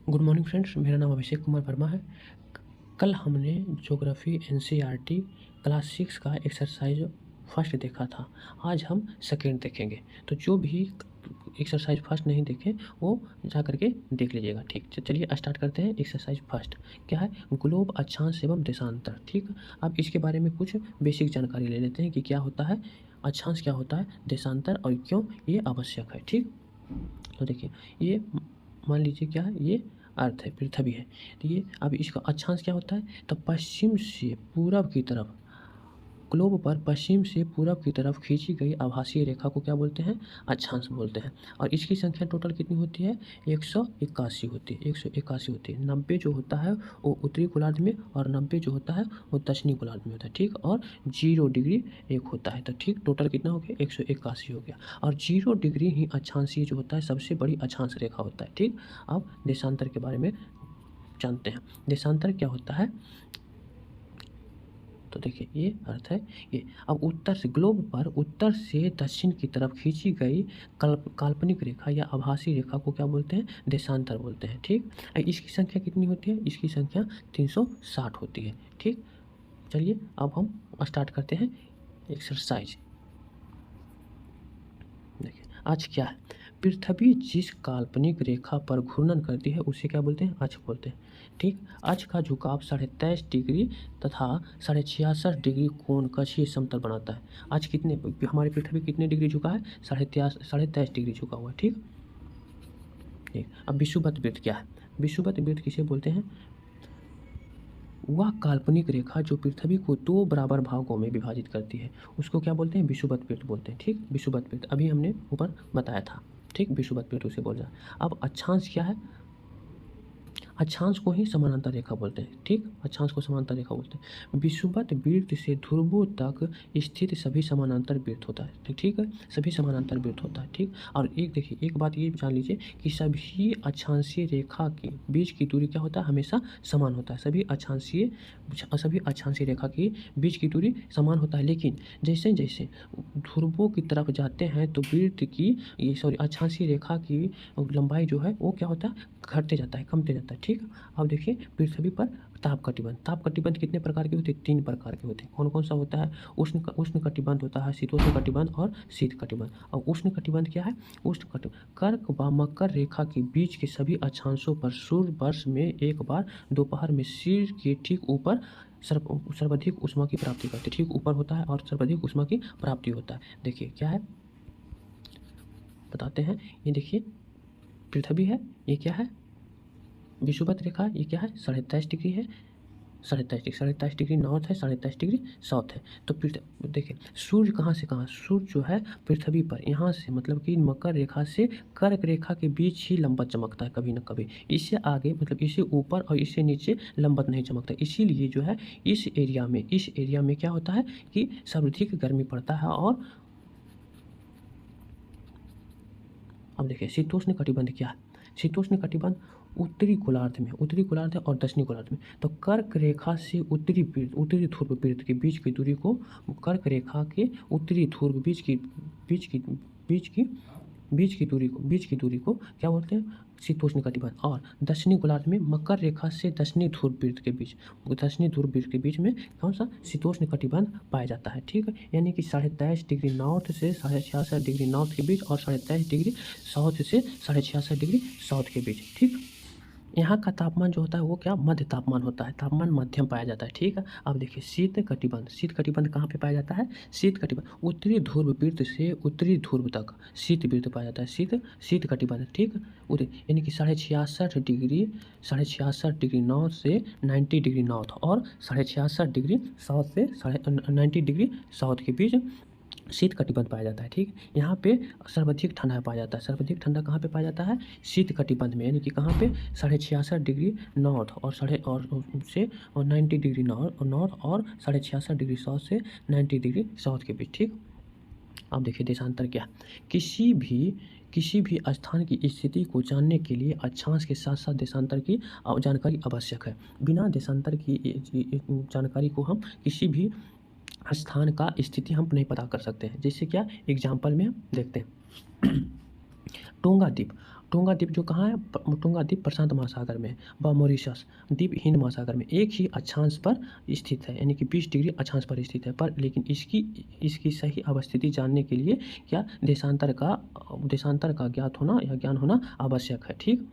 Good morning friends, मेरा नाम अभिषेक कुमार वर्मा है। कल हमने ज्योग्राफी एनसीईआरटी क्लास 6 का एक्सरसाइज फर्स्ट देखा था। आज हम सेकेंड देखेंगे। तो जो भी एक्सरसाइज फर्स्ट नहीं देखे वो जा करके देख लीजिएगा। ठीक, चलिए स्टार्ट करते हैं। एक्सरसाइज फर्स्ट क्या है? ग्लोब, अक्षांश एवं देशांतर। ठीक, अब इसके बारे में कुछ बेसिक जानकारी ले लेते हैं कि क्या होता है अक्षांश, क्या होता है देशांतर और क्यों ये आवश्यक है। ठीक, तो देखिए, ये मान लीजिए क्या है, ये अर्थ है, पृथ्वी है। तो ये अब इसका अक्षांश क्या होता है? तो पश्चिम से पूरब की तरफ, ग्लोब पर पश्चिम से पूरब की तरफ खींची गई आभासीय रेखा को क्या बोलते हैं? अक्षांश बोलते हैं। और इसकी संख्या टोटल कितनी होती है? 181 होती है। 181 होती है। 90 जो होता है वो उत्तरी गोलार्ध में और 90 जो होता है वो दक्षिणी गोलार्ध में होता है। ठीक, और 0 डिग्री एक होता है। तो ठीक, टोटल कितना हो गया? 181 हो गया। और 0 डिग्री ही अक्षांशीय जो होता है सबसे बड़ी अक्षांश रेखा होता है। ठीक, अब देशांतर के बारे में जानते हैं। देशांतर क्या होता है? तो देखिए, ये अर्थ है ये। अब उत्तर से, ग्लोब पर उत्तर से दक्षिण की तरफ खींची गई काल्पनिक रेखा या आभासी रेखा को क्या बोलते हैं? देशांतर बोलते हैं। ठीक, इसकी संख्या कितनी होती है? इसकी संख्या 360 होती है। ठीक, चलिए अब हम स्टार्ट करते हैं एक्सरसाइज। देखिए, आज क्या है? पृथ्वी जिस काल्पनिक रेखा पर घूर्णन करती है उसे क्या बोलते हैं? अक्ष बोलते हैं। ठीक, अक्ष का झुकाव 23.5 डिग्री तथा 66.5 डिग्री कोण कक्षीय समतल बनाता है। आज कितने, हमारी पृथ्वी कितने डिग्री झुका है? 23.5 डिग्री झुका हुआ है। ठीक, अब विषुवत वृत्त क्या है? विषुवत वृत्त किसे बोलते हैं? वह काल्पनिक रेखा जो पृथ्वी को 2 बराबर भागों में विभाजित करती है उसको क्या बोलते हैं? विषुवत वृत्त बोलते हैं। ठीक, विषुवत वृत्त अभी हमने ऊपर बताया था। ठीक, विषुवत वृत्त उसे बोल रहा है। अब अक्षांश क्या है? अक्षांश को ही समानांतर रेखा बोलते हैं। ठीक, अक्षांश को समानांतर रेखा बोलते हैं। विषुवत वृत्त से ध्रुवों तक स्थित सभी समानांतर वृत्त होता है। ठीक है, सभी समानांतर वृत्त होता है। ठीक, और एक देखिए, एक बात ये जान लीजिए कि सभी अक्षांशीय रेखा के बीच की दूरी क्या होता है? हमेशा समान होता है। सभी अक्षांशीय रेखा की बीच की दूरी समान होता है। लेकिन जैसे जैसे ध्रुवों की तरफ जाते हैं तो वृत्त की, ये सॉरी, अक्षांशीय रेखा की लंबाई जो है वो क्या होता है? घटते जाता है, कमते जाता है। ठीक, अब देखिए पृथ्वी पर ताप कटिबंध। ताप कटिबंध कितने प्रकार के होते हैं? 3 प्रकार के होते हैं। कौन कौन सा होता है? उष्ण कटिबंध होता है, शीतोष्ण कटिबंध और शीत कटिबंध। और उष्ण कटिबंध क्या है? उष्ण कटिबंध कर्क व मकर रेखा के बीच के सभी अक्षांशों पर सूर्य वर्ष में एक बार दोपहर में सिर के ठीक ऊपर सर्वाधिक ऊष्मा की प्राप्ति करते, ठीक ऊपर होता है और सर्वाधिक ऊष्मा की प्राप्ति होता है। देखिए क्या है, बताते हैं। ये देखिए पृथ्वी है, ये क्या है? विषुवत रेखा, ये क्या है? 23.5 डिग्री है। 23.5 डिग्री नॉर्थ है, 23.5 डिग्री साउथ है। तो देखिए सूर्य कहाँ से कहाँ? सूर्य जो है पृथ्वी पर यहाँ से, मतलब कि मकर रेखा से कर्क रेखा के बीच ही लंबवत चमकता है कभी ना कभी। इससे आगे, मतलब इससे ऊपर और इससे नीचे लंबवत नहीं चमकता। इसीलिए जो है इस एरिया में क्या होता है कि सर्वाधिक गर्मी पड़ता है। और अब देखिए शीतोष्ण कटिबंध क्या है? शीतोष्ण कटिबंध उत्तरी गोलार्ध और दक्षिणी गोलार्ध में। तो कर्क रेखा से उत्तरी ध्रुव वृत्त के बीच की दूरी को, कर्क रेखा के उत्तरी ध्रुव बीच की दूरी को क्या बोलते हैं? शीतोष्ण कटिबंध। और दक्षिणी गोलार्ध में मकर रेखा से दक्षिणी ध्रुव वृत्त के बीच में कौन सा? शीतोष्ण कटिबंध पाया जाता है। ठीक है, यानी कि 23.5 डिग्री नॉर्थ से 66.5 डिग्री नॉर्थ के बीच और 23.5 डिग्री साउथ से 66.5 डिग्री साउथ के बीच। ठीक, यहाँ का तापमान जो होता है वो क्या? मध्य तापमान होता है। तापमान मध्यम पाया जाता है। ठीक है, अब देखिए शीत कटिबंध कहाँ पे पाया जाता है? शीत कटिबंध उत्तरी ध्रुव वृत्त से उत्तरी ध्रुव तक शीत वृत्त पाया जाता है। शीत कटिबंध। ठीक, यानी कि 66.5 डिग्री नॉर्थ से 90 डिग्री नॉर्थ और 66.5 डिग्री साउथ से 90 डिग्री साउथ के बीच शीत कटिबंध पाया जाता है। ठीक, यहाँ पे सर्वाधिक ठंडा पाया जाता है। सर्वाधिक ठंडा कहाँ पे पाया जाता है? शीत कटिबंध में, यानी कि कहाँ पे? 66.5 डिग्री नॉर्थ और 90 डिग्री नॉर्थ और 66.5 डिग्री साउथ से 90 डिग्री साउथ के बीच। ठीक, अब देखिए देशांतर क्या? किसी भी स्थान की स्थिति को जानने के लिए अक्षांश के साथ साथ देशांतर की जानकारी आवश्यक है। बिना देशांतर की जानकारी को हम किसी भी स्थान का स्थिति हम नहीं पता कर सकते हैं। जैसे क्या? एग्जाम्पल में हम देखते हैं। टोंगा टोंगा द्वीप जो कहाँ है, टोंगा द्वीप प्रशांत महासागर में है, व मॉरिशस द्वीप हिंद महासागर में एक ही अक्षांश पर स्थित है, यानी कि 20 डिग्री अक्षांश पर स्थित है। पर लेकिन इसकी सही अवस्थिति जानने के लिए क्या देशांतर का ज्ञात होना या ज्ञान होना आवश्यक है। ठीक,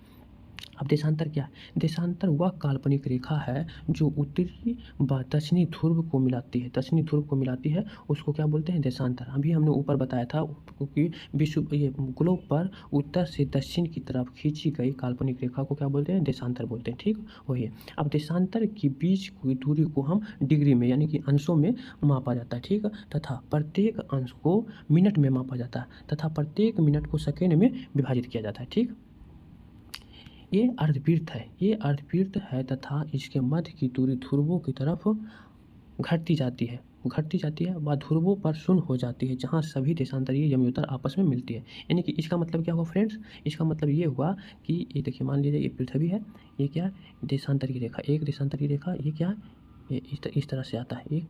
अब देशांतर क्या है? देशांतर वह काल्पनिक रेखा है जो उत्तरी व दक्षिणी ध्रुव को मिलाती है, उसको क्या बोलते हैं? देशांतर। अभी हमने ऊपर बताया था कि विश्व ये ग्लोब पर उत्तर से दक्षिण की तरफ खींची गई काल्पनिक रेखा को क्या बोलते हैं? देशांतर बोलते हैं। ठीक, वही है। अब देशांतर के बीच की दूरी को हम डिग्री में यानी कि अंशों में मापा जाता है। ठीक, तथा प्रत्येक अंश को मिनट में मापा जाता है तथा प्रत्येक मिनट को सेकेंड में विभाजित किया जाता है। ठीक, ये अर्धवृत्त है तथा इसके मध्य की दूरी ध्रुवों की तरफ घटती जाती है व ध्रुवों पर शून्य हो जाती है, जहाँ सभी देशांतरीय यमयुतर आपस में मिलती है। यानी कि इसका मतलब क्या हुआ फ्रेंड्स? इसका मतलब ये हुआ कि ये देखिए, मान लीजिए ये पृथ्वी है, ये क्या है? देशांतरीय रेखा, एक देशांतरीय रेखा, ये क्या है? ये इस तरह से आता है, ये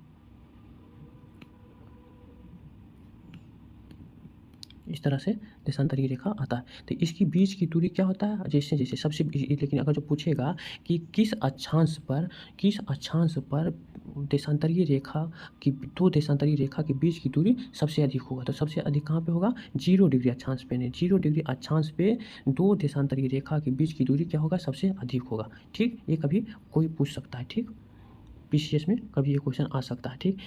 इस तरह से देशांतरीय रेखा आता है। तो इसकी बीच की दूरी क्या होता है? जैसे सबसे, लेकिन अगर जो पूछेगा कि किस अक्षांश पर देशांतरीय रेखा की, दो देशांतरीय रेखा के बीच की दूरी सबसे अधिक होगा, तो सबसे अधिक कहाँ पे होगा? 0 डिग्री अक्षांश पे। 0 डिग्री अक्षांश पे दो देशांतरीय रेखा के बीच की दूरी क्या होगा? सबसे अधिक होगा। ठीक, ये कभी कोई पूछ सकता है। ठीक, पीसीएस में कभी ये क्वेश्चन आ सकता है। ठीक,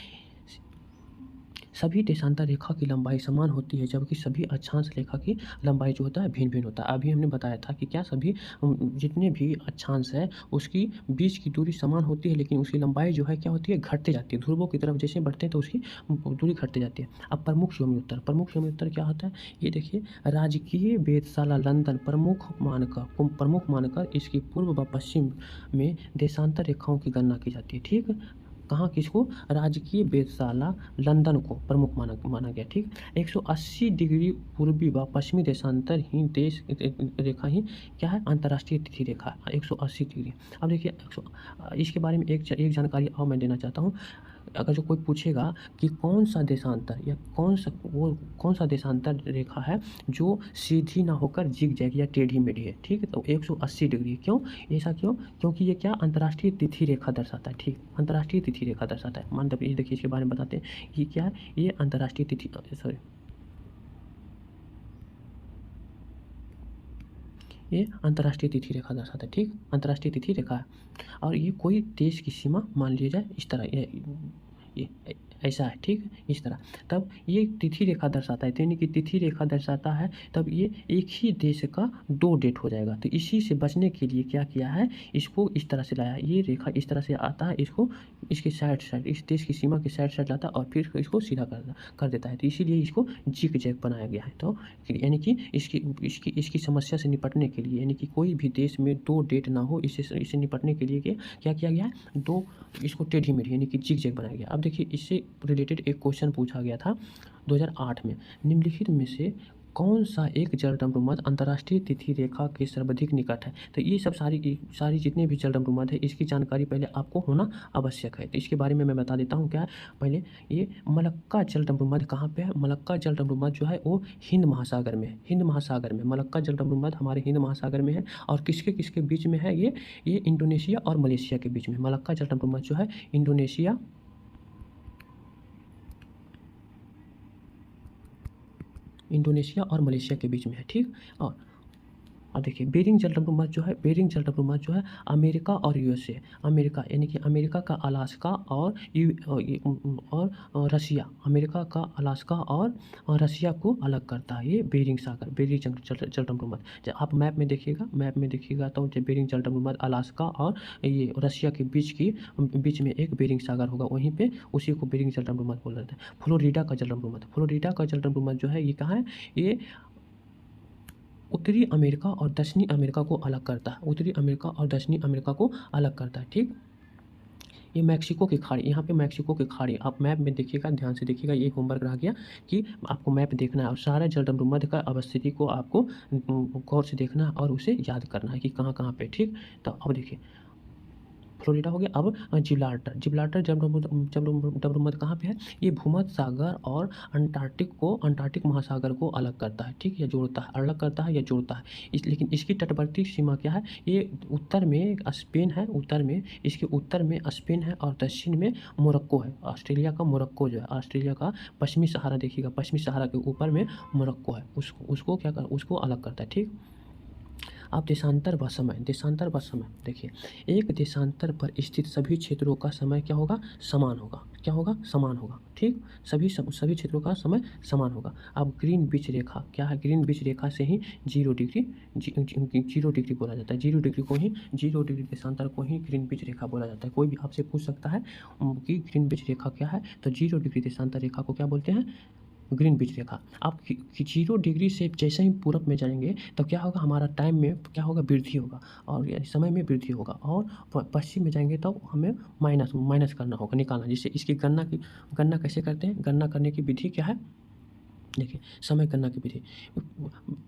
सभी देशांतर रेखा की लंबाई समान होती है, जबकि सभी अक्षांश रेखा की लंबाई जो होता है भिन्न होता है। अभी हमने बताया था कि क्या सभी जितने भी अक्षांश है उसकी बीच की दूरी समान होती है, लेकिन उसकी लंबाई जो है क्या होती है? घटते जाती है। ध्रुवों की तरफ जैसे बढ़ते हैं तो उसकी दूरी घटती जाती है। अब प्रमुख यमयुत्तर क्या होता है? ये देखिए, राजकीय वेधशाला लंदन प्रमुख मानकर इसकी पूर्व व पश्चिम में देशांतर रेखाओं की गणना की जाती है। ठीक, कहाँ, किसको? राजकीय वेधशाला लंदन को प्रमुख माना गया। ठीक, 180 डिग्री पूर्वी व पश्चिमी देशांतर ही देश रेखा ही क्या है? अंतर्राष्ट्रीय तिथि रेखा 180 डिग्री। अब देखिए, इसके बारे में एक जानकारी और मैं देना चाहता हूँ। अगर जो कोई पूछेगा कि कौन सा देशांतर या कौन सा देशांतर रेखा है जो सीधी ना होकर जिग-जैग या टेढ़ी मेढ़ी है, ठीक है? तो 180 डिग्री। क्यों ऐसा? क्योंकि ये क्या अंतर्राष्ट्रीय तिथि रेखा दर्शाता है। ठीक, अंतर्राष्ट्रीय तिथि रेखा दर्शाता है। मतलब ये देखिए, इसके बारे में बताते हैं कि क्या है? ये अंतर्राष्ट्रीय तिथि ये अंतर्राष्ट्रीय तिथि रेखा दर्शाता है। ठीक, अंतर्राष्ट्रीय तिथि रेखा है और ये कोई देश की सीमा मान लिया जाए इस तरह, ये ऐसा है। ठीक, इस तरह तब ये तिथि रेखा दर्शाता है, तो यानी कि तिथि रेखा दर्शाता है तब ये एक ही देश का 2 डेट हो जाएगा। तो इसी से बचने के लिए क्या किया है? इसको इस तरह से लाया। ये रेखा इस तरह से आता है, इसको इसके साइड इस देश की सीमा के साइड लाता है और फिर इसको सीधा कर देता है। तो इसीलिए इसको जिग जैग बनाया गया है। तो यानी कि इसकी समस्या से निपटने के लिए, यानी कि कोई भी देश में 2 डेट ना हो, इससे निपटने के लिए क्या किया गया है? 2 इसको टेढ़ी मेढ़ी यानी कि जिग जैग बनाया गया। अब देखिए, इससे रिलेटेड एक क्वेश्चन पूछा गया था 2008 में। निम्नलिखित में से कौन सा एक जलदम्रुमध्य अंतर्राष्ट्रीय तिथि रेखा के सर्वाधिक निकट है? तो ये सब सारी जितने भी जलदम्रुमध्य है इसकी जानकारी पहले आपको होना आवश्यक है। तो इसके बारे में मैं बता देता हूँ। क्या है? पहले ये मलक्का जलदम्रुमध्य कहाँ पे है? मलक्का जलदम्रुमध्य जो है वो हिंद महासागर में है। मलक्का जलदम्रुमध्य हमारे हिंद महासागर में है। और किसके बीच में है? ये इंडोनेशिया और मलेशिया के बीच में। मलक्का जलदम्रुमध्य जो है इंडोनेशिया और मलेशिया के बीच में है। ठीक, और अब देखिए, बेरिंग जलदम्रुमध्य जो है अमेरिका और यूएसए, अमेरिका यानी कि अमेरिका का अलास्का और रसिया, अमेरिका का अलास्का और रसिया को अलग करता है ये बेरिंग जलदम्रुमध्य। जब आप मैप में देखिएगा तो बेरिंग जलदम्रुमध्य अलास्का और ये रसिया के बीच में एक बेरिंग सागर होगा, वहीं पे उसी को बेरिंग जलदम्रुमध्य बोला जाता है। फ्लोरिडा का जलदम्रुमध्य जो है ये कहाँ है? ये उत्तरी अमेरिका और दक्षिणी अमेरिका को अलग करता है। ठीक, ये मैक्सिको की खाड़ी, यहाँ पे मैक्सिको की खाड़ी आप मैप में देखिएगा, ध्यान से देखिएगा। ये होमवर्क रह गया कि आपको मैप देखना है और सारे जलदम्रुमध्य का अवस्थिति को आपको गौर से देखना है और उसे याद करना है कि कहाँ पे। ठीक, तो अब देखिए, फ्लोरिडा हो गया। अब जिब्राल्टर, जिब्राल्टर जबरमद कहाँ पे है? ये भूमध्य सागर और अंटार्कटिक महासागर को अलग करता है, ठीक, या जोड़ता है, अलग करता है या जोड़ता है। लेकिन इसकी तटवर्ती सीमा क्या है? ये उत्तर में स्पेन है, उत्तर में इसके उत्तर में स्पेन है और दक्षिण में मोरक्को है। ऑस्ट्रेलिया का मोरक्को जो है, ऑस्ट्रेलिया का पश्चिमी सहारा देखिएगा, पश्चिमी सहारा के ऊपर में मोरक्को है, उसको क्या कर, उसको अलग करता है, ठीक। अब देशांतर व समय, देशांतर व समय देखिए, एक देशांतर पर स्थित सभी क्षेत्रों का समय क्या होगा? समान होगा। क्या होगा? समान होगा, ठीक। सभी क्षेत्रों का समय समान होगा। अब ग्रीनविच रेखा क्या है? ग्रीनविच रेखा से ही 0 डिग्री बोला जाता है। 0 डिग्री देशांतर को ही ग्रीनविच रेखा बोला जाता है। कोई भी आपसे पूछ सकता है कि ग्रीनविच रेखा क्या है, तो 0 डिग्री देशांतर रेखा को क्या बोलते हैं? ग्रीनविच रेखा। आप 0 डिग्री से जैसे ही पूरब में जाएंगे तो क्या होगा? हमारा टाइम में क्या होगा? वृद्धि होगा और समय में वृद्धि होगा। और पश्चिम में जाएंगे तो हमें माइनस करना होगा, निकालना। जिससे इसकी गणना कैसे करते हैं? गणना करने की विधि क्या है? देखिए, समय गणना की विधि।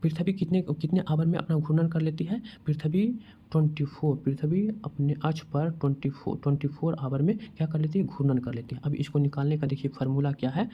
पृथ्वी कितने आवर में अपना घूर्णन कर लेती है? पृथ्वी 24, पृथ्वी अपने अक्ष पर 24 आवर में क्या कर लेती है? घूर्णन कर लेती है। अब इसको निकालने का देखिए फार्मूला क्या है?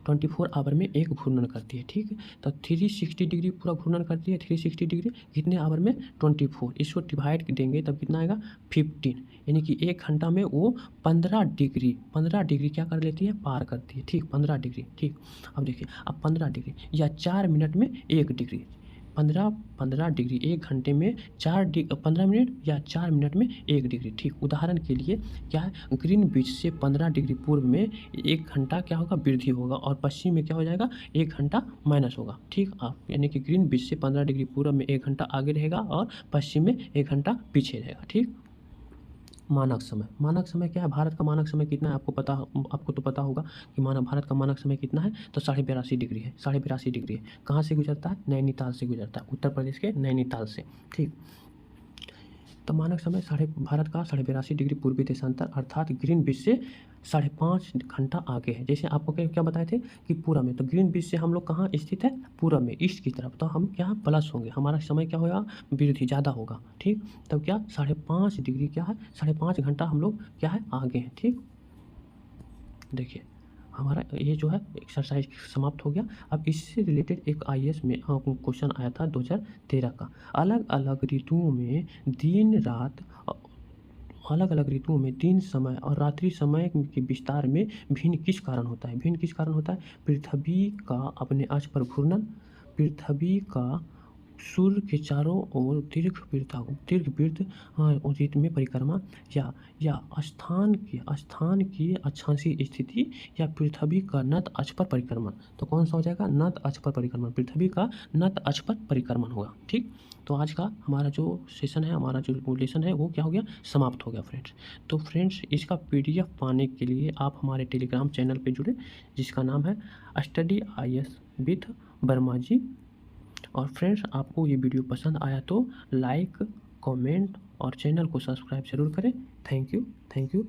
24 आवर में एक घूर्णन करती है, ठीक है। तो 360 डिग्री पूरा घूर्णन करती है। 360 डिग्री कितने आवर में? 24। इसको डिवाइड देंगे तब कितना आएगा? 15। यानी कि 1 घंटा में वो 15 डिग्री क्या कर लेती है? पार करती है, ठीक। 15 डिग्री, ठीक। अब देखिए, अब 15 डिग्री या 4 मिनट में 1 डिग्री, 15 डिग्री 1 घंटे में 15 मिनट या 4 मिनट में 1 डिग्री, ठीक। उदाहरण के लिए क्या है? ग्रीनविच से 15 डिग्री पूर्व में 1 घंटा क्या होगा? वृद्धि होगा और पश्चिम में क्या हो जाएगा? 1 घंटा माइनस होगा, ठीक। आप यानी कि ग्रीनविच से 15 डिग्री पूर्व में 1 घंटा आगे रहेगा और पश्चिम में 1 घंटा पीछे रहेगा, ठीक। मानक समय क्या है? भारत का मानक समय कितना है? आपको तो पता होगा कि भारत का मानक समय कितना है? तो 82.5 डिग्री है, 82.5 डिग्री है। कहाँ से गुजरता है? नैनीताल से गुजरता है, उत्तर प्रदेश के नैनीताल से, ठीक। तो मानक समय भारत का 82.5 डिग्री पूर्वी देशांतर अर्थात ग्रीनविच से 5.5 घंटा आगे है। जैसे आपको क्या बताए थे कि पूरब में, तो ग्रीनविच से हम लोग कहाँ स्थित है? पूरब में, ईस्ट की तरफ। तो हम क्या प्लस होंगे, हमारा समय क्या होगा? वृद्धि ज़्यादा होगा, ठीक। तब क्या 5.5 डिग्री क्या है? 5.5 घंटा हम लोग क्या है? आगे हैं, ठीक। देखिए, हमारा ये जो है एक्सरसाइज समाप्त हो गया। अब इससे रिलेटेड एक आईएएस में क्वेश्चन आया था 2013 का। अलग अलग ऋतुओं में दिन समय और रात्रि समय के विस्तार में भिन्न किस कारण होता है? भिन्न किस कारण होता है? पृथ्वी का अपने अक्ष पर घूर्णन, पृथ्वी का सूर्य के चारों ओर दीर्घवृत्त रित में परिक्रमा, या स्थान की अक्षांशीय स्थिति, या पृथ्वी का नत अक्ष पर परिक्रमण। तो कौन सा हो जाएगा? नत अक्ष पर परिक्रमण। पृथ्वी का नत अक्ष पर परिक्रमण होगा, ठीक। तो आज का हमारा जो सेशन है, हमारा जो लेसन है, वो क्या हो गया? समाप्त हो गया फ्रेंड्स। तो फ्रेंड्स, इसका PDF पाने के लिए आप हमारे टेलीग्राम चैनल पे जुड़े, जिसका नाम है स्टडी IAS विथ वर्मा जी। और फ्रेंड्स, आपको ये वीडियो पसंद आया तो लाइक, कमेंट और चैनल को सब्सक्राइब जरूर करें। Thank you.